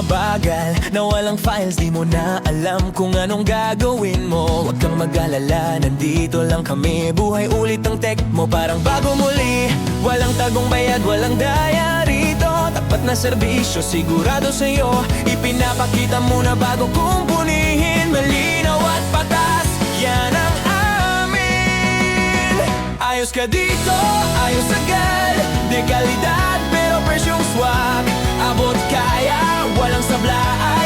mabagal na walang files, di mo na alam kung anong gagawin mo. Huwag kang mag-alala, nandito lang kami. Buhay ulit ang tech mo, parang bago muli. Walang tagong bayad, walang daya rito. Tapat na serbisyo, sigurado sa'yo. Ipinapakita mo na bago kumpunihin. Malinaw at patas, yan ang amin. Ayos ka dito, ayos agad. De kalidad pero presyong swak. Abot kaya, walang sablaan.